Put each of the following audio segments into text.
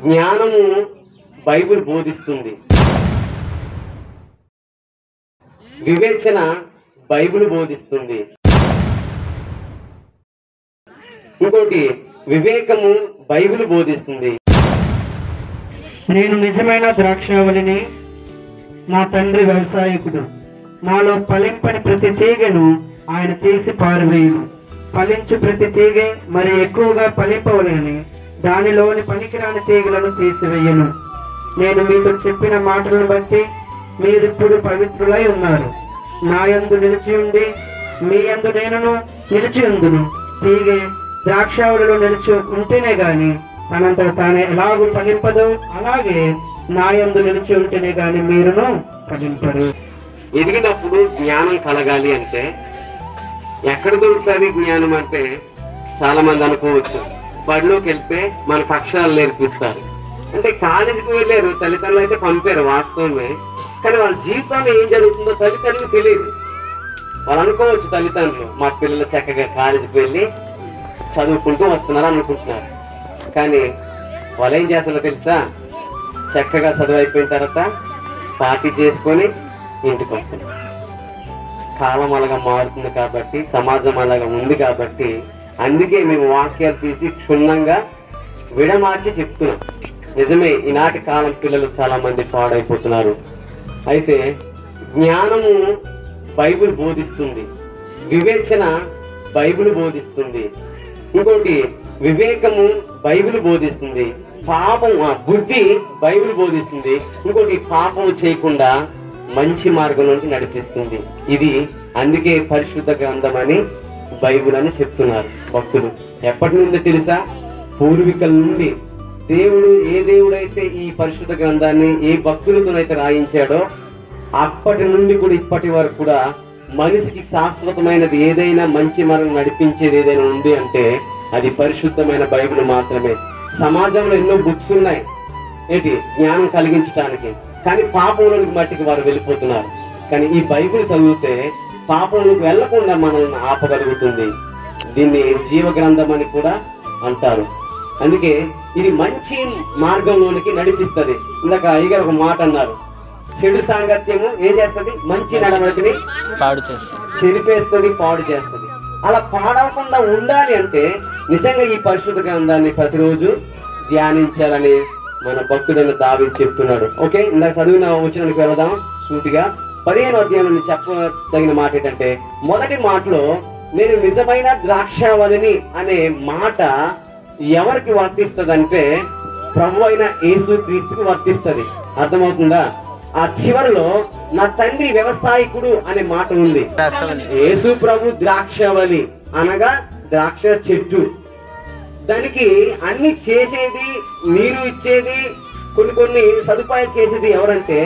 జ్ఞానము బైబిల్ బోధిస్తుంది, వివేచన బైబిల్ బోధిస్తుంది. ఇంకోటి వివేకము బైబిల్ బోధిస్తుంది. నేను నిజమైన ద్రాక్షావళిని, మా తండ్రి వ్యవసాయకుడు. నాలో ఫలింపని ప్రతి తీగను ఆయన తీసి పారవేయును. ఫలించు ప్రతి తీగ మరి ఎక్కువగా ఫలింపవలని దానిలోని పనికిరాని తీగలను తీసివేయను. నేను మీకు చెప్పిన మాటలను బట్టి మీరిప్పుడు పవిత్రులై ఉన్నారు. నా యందు నిలిచి ఉండి మీ యందు నేనును నిలిచి ఉందును. తీగ ద్రాక్షావళిలో నిలిచి ఉంటేనే గాని తనంతట తానే ఎలాగూ ఫలింపదు, అలాగే నా యందు నిలిచి ఉంటేనే గాని మీరును ఫలింపరు. ఎదిగినప్పుడు జ్ఞానం కలగాలి అంటే ఎక్కడ దొరుకుతుంది జ్ఞానం అంటే చాలా మంది అనుకోవచ్చు, బడిలోకి వెళ్తే మనకు అక్షరాలు నేర్పిస్తారు అంటే. కాలేజీకి వెళ్ళారు, తల్లిదండ్రులు అయితే పంపారు వాస్తవమే, కానీ వాళ్ళ జీవితంలో ఏం జరుగుతుందో తల్లిదండ్రులకు తెలియదు. వాళ్ళు అనుకోవచ్చు తల్లిదండ్రులు మా పిల్లలు చక్కగా కాలేజీకి వెళ్ళి చదువుకుంటూ వస్తున్నారు అనుకుంటున్నారు, కానీ వాళ్ళు ఏం చేస్తున్నారో తెలుసా? చక్కగా చదువు అయిపోయిన తర్వాత పార్టీ చేసుకొని ఇంటికి వస్తున్నారు. కాలం అలాగా మారుతుంది కాబట్టి, సమాజం అలాగా ఉంది కాబట్టి, అందుకే మేము వాక్యాలు తీసి క్షుణ్ణంగా విడమార్చి చెప్తున్నాం. నిజమే, ఈనాటి కాలం పిల్లలు చాలా మంది పాడైపోతున్నారు. అయితే జ్ఞానము బైబిల్ బోధిస్తుంది, వివేచన బైబిల్ బోధిస్తుంది. ఇంకోటి వివేకము బైబిల్ బోధిస్తుంది, బుద్ధి బైబిల్ బోధిస్తుంది. ఇంకోటి పాపము చేయకుండా మంచి మార్గంలోకి నడిపిస్తుంది. ఇది అందుకే పరిశుద్ధ గ్రంథం అని బైబిల్ అని చెప్తున్నారు భక్తులు. ఎప్పటి నుండి తెలుసా? పూర్వీకుల నుండి. దేవుడు ఏ దేవుడైతే ఈ పరిశుద్ధ గ్రంథాన్ని ఏ భక్తులతోనైతే రాయించాడో అప్పటి నుండి కూడా ఇప్పటి వరకు కూడా మనిషికి శాశ్వతమైనది ఏదైనా, మంచి మార్గం నడిపించేది ఏదైనా ఉంది అంటే అది పరిశుద్ధమైన బైబిల్ మాత్రమే. సమాజంలో ఎన్నో బుక్స్ ఉన్నాయి ఏంటి జ్ఞానం కలిగించడానికి, కానీ పాపంలోకి మట్టికి వారు వెళ్ళిపోతున్నారు. కానీ ఈ బైబిల్ చదివితే పాపంలోకి వెళ్లకుండా మనల్ని ఆపగలుగుతుంది. దీన్ని జీవ గ్రంథం అని కూడా అంటారు. అందుకే ఇది మంచి మార్గంలోనికి నడిపిస్తుంది. ఇందాక అయ్యగారు ఒక మాట అన్నారు, చెడు సాంగత్యము ఏం చేస్తుంది? మంచి నడవడిని పాడు చేస్తుంది, చెరిపేస్తుంది, పాడు చేస్తుంది. అలా పాడవకుండా ఉండాలి అంటే నిజంగా ఈ పరిశుద్ధ గ్రంథాన్ని ప్రతిరోజు ధ్యానించాలని మన భక్తుడైన దావీదు చెప్తున్నాడు. ఓకే, ఇందాక చదివిన వచనానికి వెళదాం సూటిగా. 15వ అధ్యాయంలో చెప్పదగిన మాట ఏంటంటే, మొదటి మాటలో నేను నిజమైన ద్రాక్షావళిని అనే మాట ఎవరికి వర్తిస్తుందంటే ప్రభు అయిన యేసు క్రీస్తుకి వర్తిస్తుంది. అర్థమవుతుందా? ఆ చివరిలో నా తండ్రి వ్యవసాయకుడు అనే మాట ఉంది. యేసు ప్రభు ద్రాక్షావళి అనగా ద్రాక్ష చెట్టు. దానికి అన్ని చేసేది, నీరు ఇచ్చేది, కొన్ని సదుపాయాలు చేసేది ఎవరంటే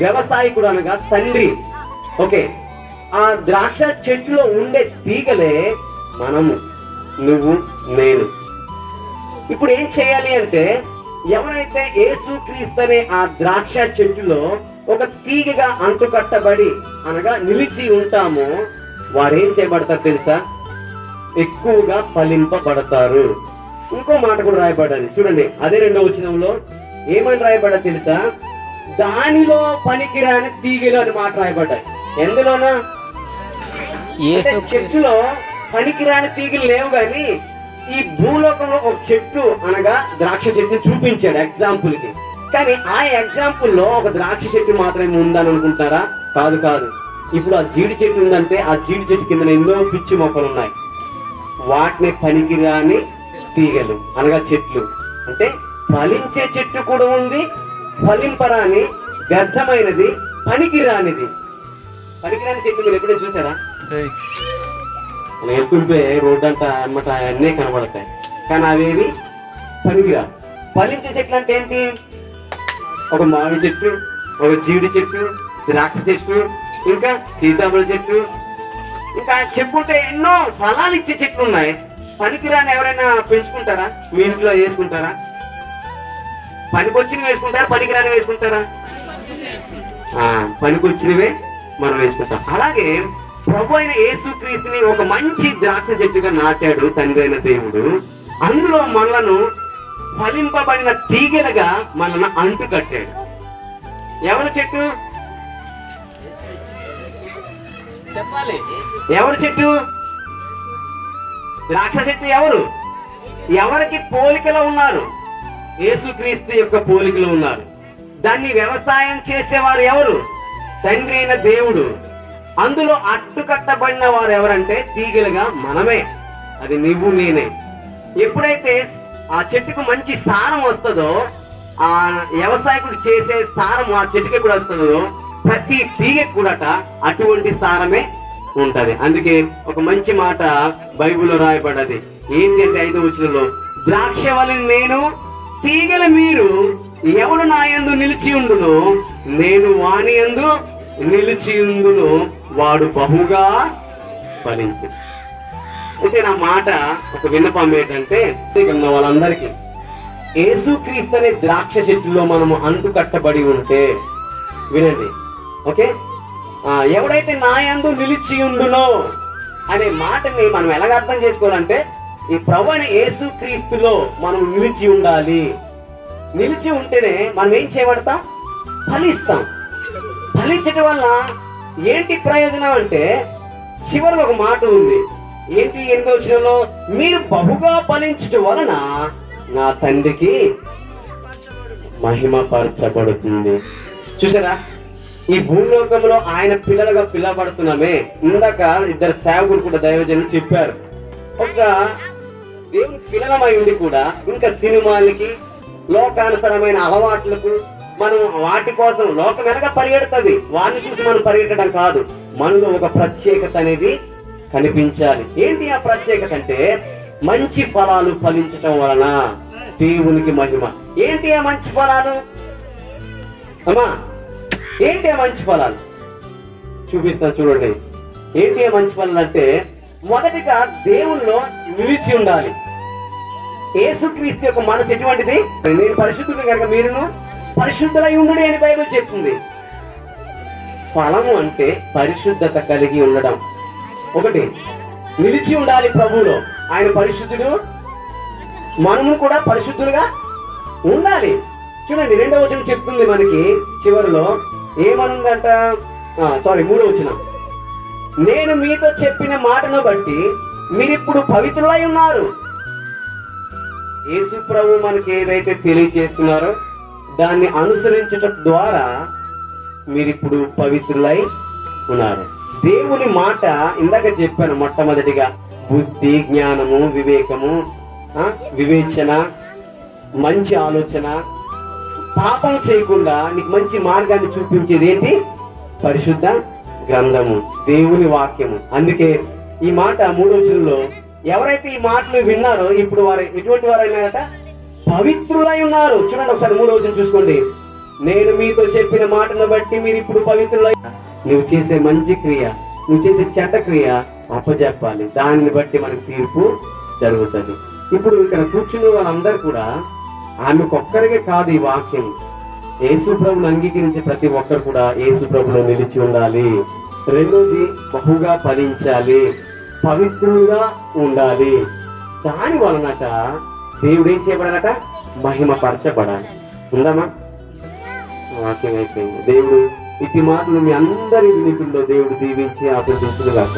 వ్యవసాయకుడు అనగా తండ్రి. ఓకే, ఆ ద్రాక్ష చెట్టులో ఉండే తీగలే మనము, నువ్వు, నేను. ఇప్పుడు ఏం చేయాలి అంటే ఎవరైతే యేసు క్రీస్తు అనే ఆ ద్రాక్ష చెట్టులో ఒక తీగగా అంటుకట్టబడి అనగా నిలిచి ఉంటామో వారేం చేయబడతారు తెలుసా? ఎక్కువగా ఫలింపబడతారు. ఇంకో మాట కూడా రాయబడ్డది చూడండి, అదే 2వ వచనంలో ఏమని రాయబడ్డా తెలుసా? దానిలో పనికిరాని తీగలు అని మాట రాయబడ్డాయి. ఎందులోనా? చెట్టులో పనికిరాని తీగలు లేవు, కానీ ఈ భూలోకంలో ఒక చెట్టు అనగా ద్రాక్ష చెట్టు చూపించాడు ఎగ్జాంపుల్ కి. కానీ ఆ ఎగ్జాంపుల్ లో ఒక ద్రాక్ష చెట్టు మాత్రమే ఉందని అనుకుంటారా? కాదు కాదు. ఇప్పుడు ఆ జీడి చెట్టు ఉందంటే ఆ జీడి చెట్టు కింద ఎన్నో పిచ్చి మొక్కలు ఉన్నాయి. వాటిని పనికిరాని తీగలు అనగా చెట్లు అంటే. ఫలించే చెట్టు కూడా ఉంది, ఫలింపరాని వ్యర్థమైనది, పనికిరానిది. పనికిరాని చెట్టు మీరు ఎప్పుడైనా చూసారా? వెళ్తుంటే రోడ్డు అంతా అమ్మట అన్నీ కనబడతాయి, కానీ అవేవి పనికిరా. ఫలించే చెట్లు అంటే ఏంటి? ఒక మామిడి చెట్టు, ఒక జీడి చెట్టు, ద్రాక్ష చెట్టు, ఇంకా సీతాఫల చెట్టు, ఇంకా చెప్పుంటే ఎన్నో ఫలాలు ఇచ్చే చెట్లు ఉన్నాయి. పనికిరాని ఎవరైనా పెంచుకుంటారా? మీ ఇంట్లో వేసుకుంటారా? పనికొచ్చినవి వేసుకుంటారా? పనికిరాని వేసుకుంటారా? పనికొచ్చినవే మనం వేసుకుంటాం. అలాగే ప్రభు అయిన యేసు క్రీస్తుని ఒక మంచి ద్రాక్ష చెట్టుగా నాటాడు తండ్రి అయిన దేవుడు. అందులో మనలను ఫలింపబడిన తీగలుగా మనల్ని అంటు కట్టాడు. ఎవరి చెట్టు చెప్పాలి? ఎవరి చెట్టు? ద్రాక్ష చెట్టు ఎవరు? ఎవరికి పోలికలో ఉన్నారు? యేసుక్రీస్తు యొక్క పోలికలో ఉన్నారు. దాన్ని వ్యవసాయం చేసేవారు ఎవరు? తండ్రి అయిన దేవుడు. అందులో అడ్డుకట్టబడిన వారు ఎవరంటే తీగలుగా మనమే. అది నువ్వు నేనే. ఎప్పుడైతే ఆ చెట్టుకు మంచి సారం వస్తుందో, ఆ వ్యవసాయకుడు చేసే సారం ఆ చెట్టుకి కూడా వస్తుందో, ప్రతి తీగకు కూడా అటువంటి సారమే ఉంటది. అందుకే ఒక మంచి మాట బైబిల్లో రాయబడ్డది. ఏంటి అంటే 5వ వచనంలో, ద్రాక్షవల్లి నేను, తీగల మీరు, ఎవడు నా యందు నిలిచి ఉండును, నేను వాని యందు నిలిచి ఉండును, వాడు బహుగా ఫలించు. అయితే నా మాట ఒక విన్నపం ఏంటంటే, వాళ్ళందరికీ యేసుక్రీస్తు అనే ద్రాక్ష చెట్టులో మనము అంటు కట్టబడి ఉంటే, వినండి, ఓకే, ఎవడైతే నా యందు నిలిచి ఉండునో అనే మాటని మనం ఎలాగ అర్థం చేసుకోవాలంటే, ఈ ప్రభువైన యేసుక్రీస్తులో మనం నిలిచి ఉండాలి. నిలిచి ఉంటేనే మనం ఏం చేయబడతాం? ఫలిస్తాం. ఫలించడం వల్ల ఏంటి ప్రయోజనం అంటే, చివరిలో ఒక మాట ఉంది. ఏంటి? 8వ వచనంలో, మీరు బహుగా ఫలించడం వలన నా తండ్రికి మహిమపరచబడుతుంది. చూసారా, ఈ భూలోకంలో ఆయన పిల్లలుగా పిలవబడుతున్నామే. ఇందాక 2 సేవకులు కూడా దైవజనులు చెప్పారు. ఒక దేవుని పిల్లలమై ఉండి కూడా ఇంకా సినిమాలకి, లోకానుసరమైన అలవాట్లకు మనం వాటి కోసం లోకం వెనక పరిగెడుతుంది. వారిని చూసి మనం పరిగెట్టడం కాదు, మనలో ఒక ప్రత్యేకత అనేది కనిపించాలి. ఏంటి ఆ ప్రత్యేకత అంటే, మంచి ఫలాలు ఫలించటం వలన దేవునికి మహిమ. ఏంటి ఆ మంచి ఫలాలు? అమ్మా, ఏంటి ఆ మంచి ఫలాలు? చూపిస్తాను చూడండి. ఏంటి ఆ మంచి ఫలాలు అంటే, మొదటిగా దేవుల్లో నిలిచి ఉండాలి. యేసుక్రీస్తు యొక్క మనసు ఎటువంటిది? నేను పరిశుద్ధుడు కనుక మీరును పరిశుద్ధులై ఉండుడి అని బైబిల్ చెప్తుంది. ఫలము అంటే పరిశుద్ధత కలిగి ఉండడం. ఒకటి, నిలిచి ఉండాలి ప్రభువులో. ఆయన పరిశుద్ధుడు, మనము కూడా పరిశుద్ధులుగా ఉండాలి. చూడండి, 2వ వచనం చెప్తుంది మనకి చివరిలో ఏమనుందంట? 3వ వచనం, నేను మీతో చెప్పిన మాటను బట్టి మీరిప్పుడు పవిత్రులై ఉన్నారు. యేసు ప్రభు మనకి ఏదైతే తెలియజేస్తున్నారో దాన్ని అనుసరించటం ద్వారా మీరిప్పుడు పవిత్రులై ఉన్నారు. దేవుని మాట ఇందాక చెప్పాను, మొట్టమొదటిగా బుద్ధి, జ్ఞానము, వివేకము, వివేచన, మంచి ఆలోచన, పాపం చేయకుండా నీకు మంచి మార్గాన్ని చూపించేది ఏంటి? పరిశుద్ధ గ్రంథము, దేవుని వాక్యము. అందుకే ఈ మాట 3వ వచనంలో, ఎవరైతే ఈ మాటలు విన్నారో ఇప్పుడు వారు ఎటువంటి వారైనారట? పవిత్రులై ఉన్నారు. చూడండి ఒకసారి 3వ వచనం చూసుకోండి. నేను మీతో చెప్పిన మాటను బట్టి మీరు ఇప్పుడు పవిత్రులై. నువ్వు చేసే మంచి క్రియ, నువ్వు చేసే చెడ్డ క్రియ అప్పచెప్పాలి. దానిని బట్టి మనకు తీర్పు జరుగుతుంది. ఇప్పుడు ఇక్కడ కూర్చున్న వాళ్ళందరూ కూడా ఆమెకొక్కరికే కాదు ఈ వాక్యం. యేసు ప్రభువును అంగీకరించే ప్రతి ఒక్కరు కూడా యేసు ప్రభువులో నిలిచి ఉండాలి. రెండోది, బహుగా ఫలించాలి, పవిత్రులుగా ఉండాలి. దాని వలనట దేవుడు ఏం చేయబడాలట? మహిమపరచబడాలి. ఉందామా? వాక్యం అయిపోయింది. దేవుడు ఇటు మాటలు మీ అందరి వినికిల్లో దేవుడు దీవించి ఆశీర్వదించును గాక.